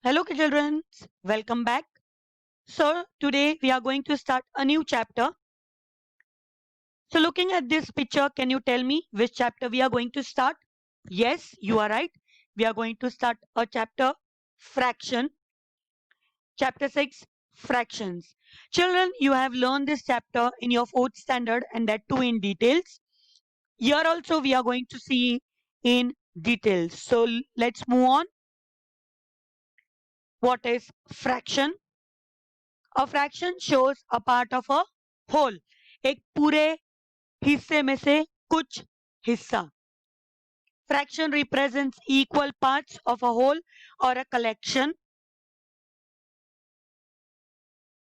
Hello children, welcome back. So today we are going to start a new chapter. So looking at this picture, can you tell me which chapter we are going to start? Yes, you are right. We are going to start a chapter fraction. Chapter 6 fractions. Children, you have learned this chapter in your 4th standard and that too in details. Here also we are going to see in details. So let's move on. What is fraction? A fraction shows a part of a whole. एक पूरे हिस्से में से कुछ हिस्सा. Fraction represents equal parts of a whole or a collection.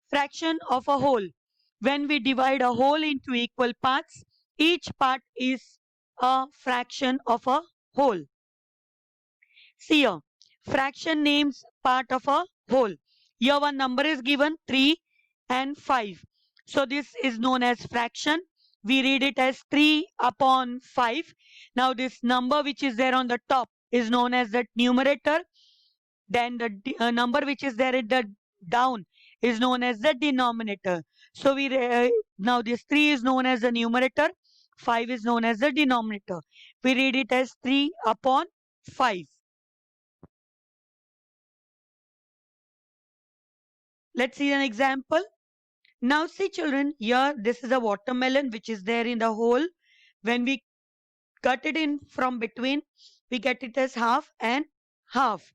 Fraction of a whole. When we divide a whole into equal parts, each part is a fraction of a whole. See here, fraction names part of a whole. Here one number is given 3 and 5. So this is known as fraction. We read it as 3 upon 5. Now this number which is there on the top is known as the numerator. Then the number which is there at the down is known as the denominator. So now this 3 is known as the numerator. 5 is known as the denominator. We read it as 3 upon 5. Let's see an example. Now see children, here this is a watermelon which is there in the hole. When we cut it in from between, we get it as half and half.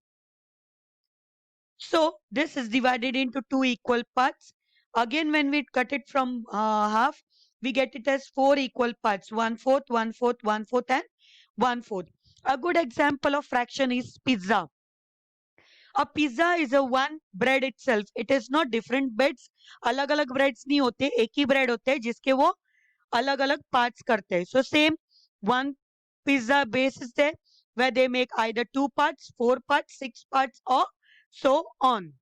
So this is divided into two equal parts. Again, when we cut it from half, we get it as 4 equal parts. 1/4, 1/4, 1/4 and 1/4. A good example of fraction is pizza. A pizza is a one bread itself. It is not different breads. अलग अलग breads नहीं होते, एक ही bread होते हैं जिसके वो अलग अलग parts करते हैं. So same one pizza base is there where they make either 2 parts, 4 parts, 6 parts or so on.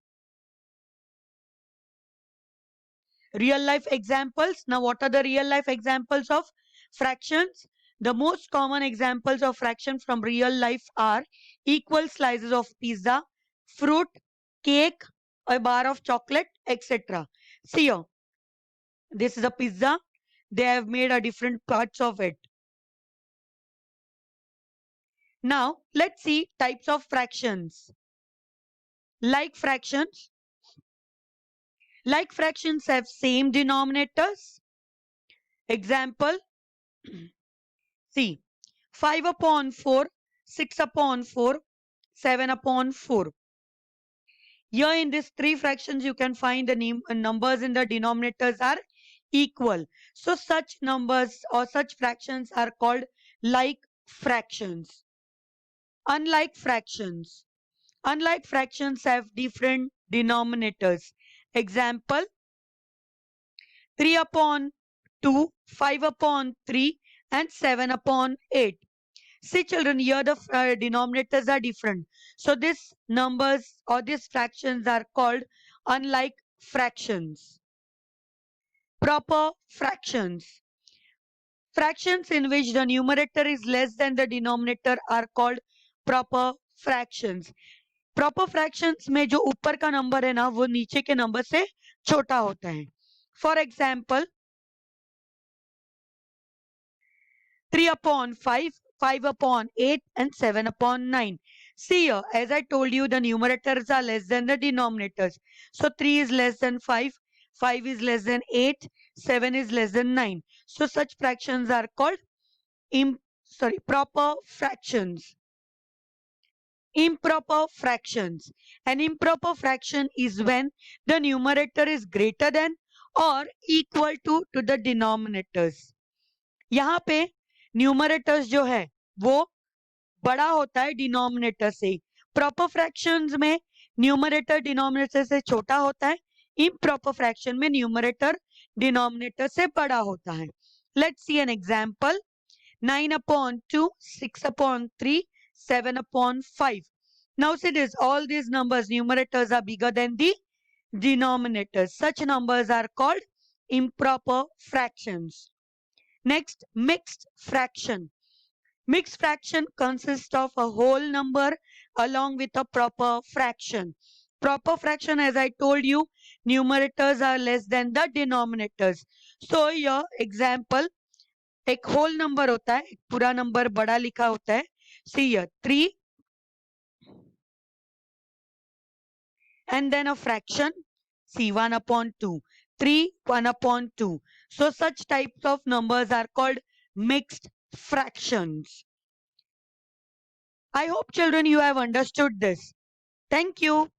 Real life examples. Now what are the real life examples of fractions? The most common examples of fraction from real life are equal slices of pizza, fruit, cake, a bar of chocolate, etc. See here, this is a pizza. They have made a different parts of it. Now let's see types of fractions. Like fractions. Like fractions have same denominators. Example, see, 5 upon 4, 6 upon 4, 7 upon 4. Here in these three fractions, you can find the numbers in the denominators are equal. So such numbers or such fractions are called like fractions. Unlike fractions. Unlike fractions have different denominators. Example, 3 upon 2, 5 upon 3 and 7 upon 8. See children, here the denominators are different. So these numbers or these fractions are called unlike fractions. Proper fractions. Fractions in which the numerator is less than the denominator are called proper fractions. Proper fractions में जो ऊपर का number है ना वो नीचे के number से छोटा होता है. For example, 3 upon 5, 5 upon 8 and 7 upon 9. See here, as I told you, the numerators are less than the denominators. So 3 is less than 5, 5 is less than 8, 7 is less than 9. So such fractions are called proper fractions. Improper fractions. An improper fraction is when the numerator is greater than or equal to the denominators. यहाँ पे numerators जो है वो बड़ा होता है denominator से. Proper fractions में न्यूमरेटर डिनोमिनेटर से छोटा होता है. इम्प्रॉपर फ्रैक्शन में न्यूमरेटर डिनोमिनेटर से बड़ा होता है. Let's see an example. 9 upon 2, 6 upon 3, 7 upon 5. Now see this, all these numbers, numerators are bigger than the denominators. Such numbers are called improper fractions. Next, mixed fraction. Mixed fraction consists of a whole number along with a proper fraction. Proper fraction, as I told you, numerators are less than the denominators. So your example, एक whole number होता है, एक पूरा number बड़ा लिखा होता है. See here, 3 and then a fraction, see 1 upon 2, 3, 1 upon 2. So such types of numbers are called mixed fractions. I hope children you have understood this. Thank you.